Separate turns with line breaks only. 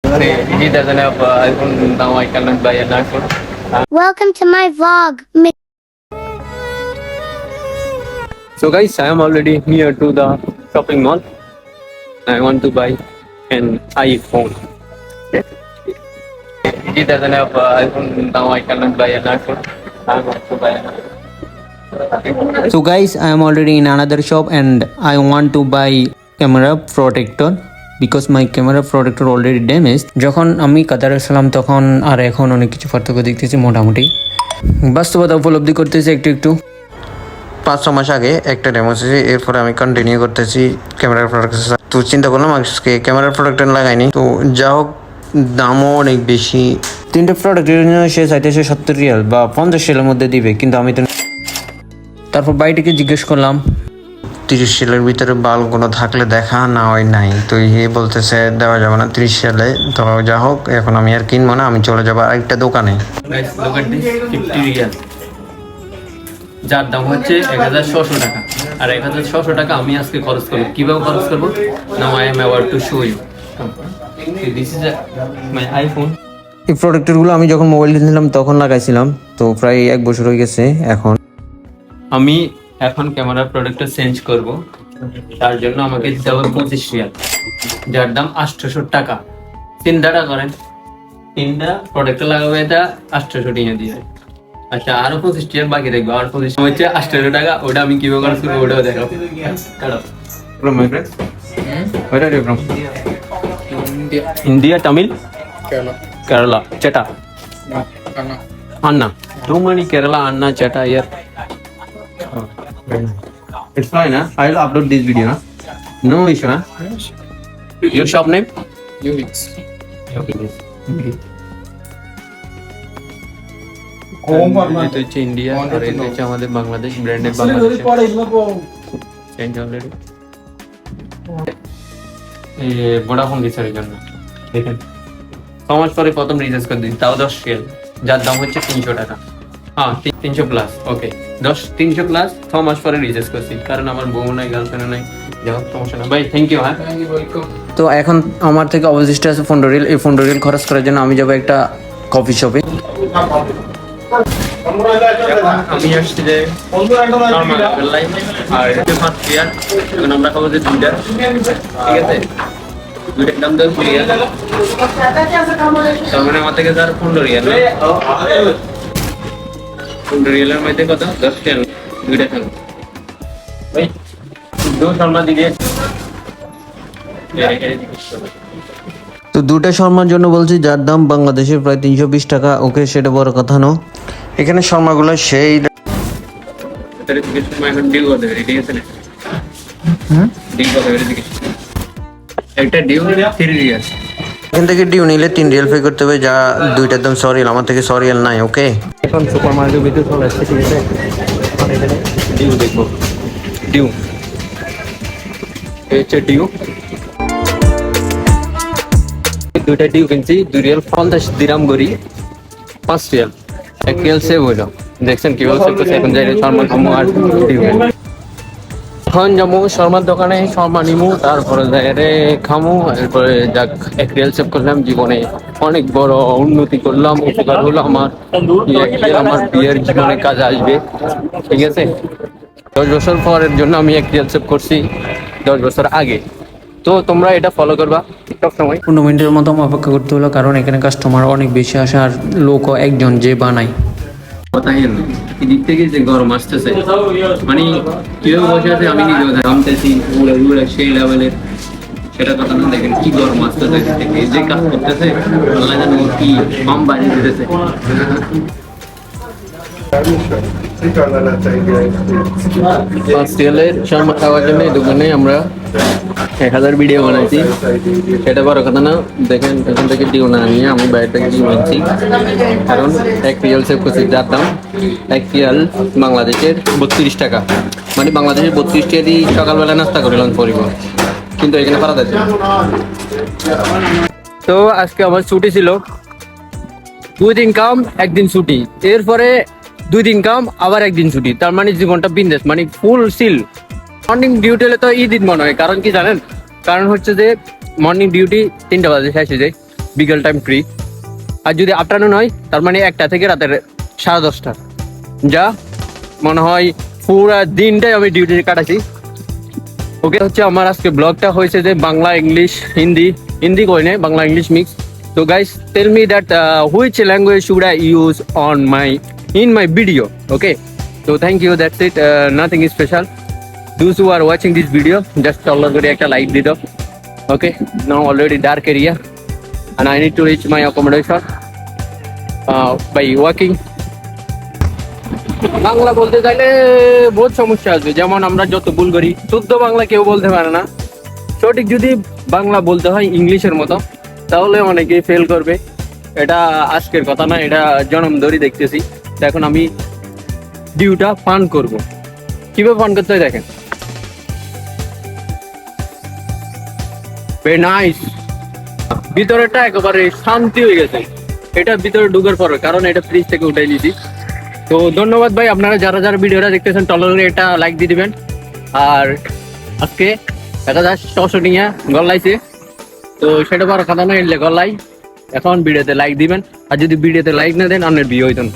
He doesn't have iPhone now. I cannot buy an iPhone.
Welcome to my vlog.
So guys, I am already near to the shopping mall. I want to buy an iPhone. He doesn't have iPhone now. I cannot buy an iPhone. I want to buy an iPhone.
So guys, I am already in another shop and I want to buy camera protector because my camera protector already damaged. যখন আমি কাতারে ছিলাম তখন আর এখন অনেক কিছু পার্থক্য দেখতেছি, মোটামুটি বাস্তবতা উপলব্ধি করতেছি একটু একটু। 5-6 মাস আগে একটা ডেমো এসেছে, এরপরে আমি কন্টিনিউ করতেছি ক্যামেরার প্রোডাক্ট। তো চিন্তা করলাম আজকে ক্যামেরার প্রোডাক্ট লাগাইনি, তো যা হোক দামও অনেক বেশি। 3টে প্রোডাক্টের জন্য সে চাইতেছে 70 রিয়াল বা 50 রিয়ালের মধ্যে দিবে, কিন্তু আমি তো তারপর বাইটিকে জিজ্ঞেস করলাম 30 রিয়ালের ভিতরে বাল কোনো থাকলে দেখা, না হয় নাই। তো এ বলতেছে দেওয়া যাবে না 30 রিয়ালে। তো যা হোক এখন আমি আর কিনবো না, আমি চলে যাবো আরেকটা দোকানে।
Guys, look at this 50 Real, যার দাম হচ্ছে 1600 টাকা। আর 1600 টাকা আমি আজকে খরচ করবো। কিভাবে খরচ করবো? Now I am about to show you. This is my iPhone.
এই প্রোডাক্টগুলো আমি যখন মোবাইল নিলাম তখন লাগাইছিলাম, তো প্রায় 1 বছর হয়ে গেছে।
আমি এখন ক্যামেরা প্রোডাক্টটা চেঞ্জ করব, তার জন্য আমাকে দিতে হবে 25 রিয়াল, যার দাম 800 টাকা। চিন্তাটা করেন, 3টা প্রোডাক্ট লাগাবো, এটা 800 টাকা দিয়ে। আচ্ছা, আরো 25 রিয়াল বাকি থাকবে, আর 25 হচ্ছে 800 টাকা। ওটা আমি কিভাবে খরচ করবো ওটাও দেখাবো। From my friends? Where are you from? India, Tamil? Kerala. Cheta? Anna. Too many Kerala Anna Cheta here. Oh, very nice. It's fine, huh? I'll upload this video, huh? No issue, huh? Your shop name?
UX.
এটা হচ্ছে India আর এটা হচ্ছে আমাদের বাংলাদেশ ব্র্যান্ডের Bangladesh change already. Vodafone রিচার্জের জন্য দেখেন 6 মাস পরে প্রথম রিচার্জ করে দিই, তাও 10 রিয়াল, যার দাম হচ্ছে 300 টাকা। হ্যাঁ, 300 প্লাস। ওকে, 300 প্লাস 6 মাস পরে রিচার্জ করছি, কারণ আমার বউ নাই, গার্লফ্রেন্ড নাই। যাই হোক, সমস্যা না ভাই, থ্যাংক ইউ। হ্যাঁ,
তো এখন আমার থেকে অবশিষ্ট আছে 15 রিয়াল। এই 15 রিয়াল খরচ করার জন্য আমি যাবো একটা কফি শপে।
আমি আসছি যে নরমাল লাইফ আর এটা 5 রিয়াল। এখন আমরা খাবো যে 2টা, ঠিক আছে? 2টার দাম 10 রিয়াল, তার মানে আমার থেকে যার 15 রিয়াল। 15 রিয়ালের মধ্যে কত? 10 রিয়াল। 2টা খাবো ভাই, 2 শর্মা দিয়ে।
তো 2টা শর্মার জন্য বলছি, যার দাম বাংলাদেশের প্রায় 320 টাকা। ওকে, সেটা বড় কথা না। এখানে শর্মাগুলো সেই
এখন ডিউ করতে পারি, ঠিক আছে না? ডিউ করতে পারি, একটা ডিউ 3 রিয়াল।
এখান থেকে ডিউ নিলে 3 রিয়াল পে করতে হবে, যা 2টার দাম 100 রিয়াল। আমার থেকে 100 রিয়াল নাই। ওকে,
এখন সুপার মার্কেটের ভিতরে চলে আসছে, ঠিক আছে? আর এখানে ডিউ দেখবো, ডিউ হচ্ছে ডিউ। 2টা ডিউ কিনছি 2 রিয়াল 50 দিরহাম করি, 5 রিয়াল। 1 রিয়াল সেভ হইলো। দেখছেন কিভাবে সেভ করছে? এখন যাই শর্মা খামো আর ডিউ। এখন যাবো শর্মার দোকানে, শর্মা নিমু, তারপরে যাই খামু, এরপরে যাক 1 রিয়াল সেভ করলাম। জীবনে অনেক বড় উন্নতি করলাম, উপকার হলো আমার। আমার বিয়ের জীবনে কাজে আসবে, ঠিক আছে? 10 বছর পরের জন্য আমি 1 রিয়াল সেভ করছি 10 বছর আগে। তো তোমরা এটা ফলো করবা সব সময়।
15 মিনিটের মতো অপেক্ষা করতে হলো, কারণ এখানে কাস্টমার অনেক বেশি আসে আর লোকও একজন যে বানায়।
কথাই না, এদিক থেকে যে গরম আসতেছে, মানে কেউ বসে আছে, আমি নিজেও ঘামতেছি উড়ে উড়ে সেই লেভেলের। সেটা কথা না, দেখেন কি গরম আসতেছে এদিক থেকে। যে কাজ করতেছে আল্লাহ জানে ও কি কম বানিয়ে দিতেছে। শর্মা খাওয়ার জন্য এই দোকানে আমরা 1000 ভিডিও বানাইছি, সেটা বড় কথা না। দেখেন এখান থেকে ডিউ না নিয়ে আমি বাইরে থেকে ডিউ আনছি, কারণ 1 রিয়াল সেভ করছি, যার দাম 1 রিয়াল বাংলাদেশের 32 টাকা। মানে বাংলাদেশের 32 টাকা দিয়ে সকালবেলা নাস্তা করে লাঞ্চ করিব, কিন্তু এখানে পারা যাচ্ছে। তো আজকে আমার ছুটি ছিল, 2 দিন কাম 1 দিন ছুটি, এরপরে 2 দিন কাম আবার 1 দিন ছুটি। তার মানে জীবনটা বিন্দেশ, মানে ফুল সিল। মর্নিং ডিউটি হলে তো ঈদ মনে হয়, কারণ কি জানেন? কারণ হচ্ছে যে মর্নিং ডিউটি 3টা বাজে শেষ হয়ে যায়, বিকেল টাইম ফ্রি। আর যদি আফটারনুন হয় তার মানে 1টা থেকে রাতের 10:30, যা মনে হয় পুরো দিনটাই আমি ডিউটি কাটাচ্ছি। ওকে, হচ্ছে আমার আজকে ব্লগটা হয়েছে যে বাংলা ইংলিশ হিন্দি কই নাই, বাংলা ইংলিশ মিক্স। তো guys tell me that which language should I use on in my video. Okay, so thank you, that's it. Nothing special. Those who are watching this video, just already একটা like দিও। Okay, now already dark area and I need to reach my accommodation by walking. Bangla বলতে চাইলে বহুত সমস্যা আছে, যেমন আমরা যত ভুল করি, শুদ্ধ বাংলা কেউ বলতে পারে না। সঠিক যদি বাংলা বলতে হয় ইংলিশের মতো, তাহলে অনেকেই ফেল করবে। এটা আজকের কথা না, এটা জন্ম ধরে দেখতেছি। এখন আমি ডিউটা পান করব, কিভাবে পান করতে হয় দেখেন। ভেরি নাইস, ভিতরেটা একেবারে শান্তি হয়ে গেছে। এটা ভিতরে ঢুকার পর, কারণ এটা ফ্রিজ থেকে উঠাই নিয়েছি। তো ধন্যবাদ ভাই, আপনারা যারা যারা ভিডিওটা দেখতেছেন টলারে এটা লাইক দিয়ে দিবেন। আর আজকে একটা শস্য নিয়ে গল্লাইছে, তো সেটা বড় কথা নয়, এলে গল্লাই। এখন ভিডিওতে লাইক দিবেন, আর যদি ভিডিওতে লাইক না দেন আপনার বিয়ে হইতো না।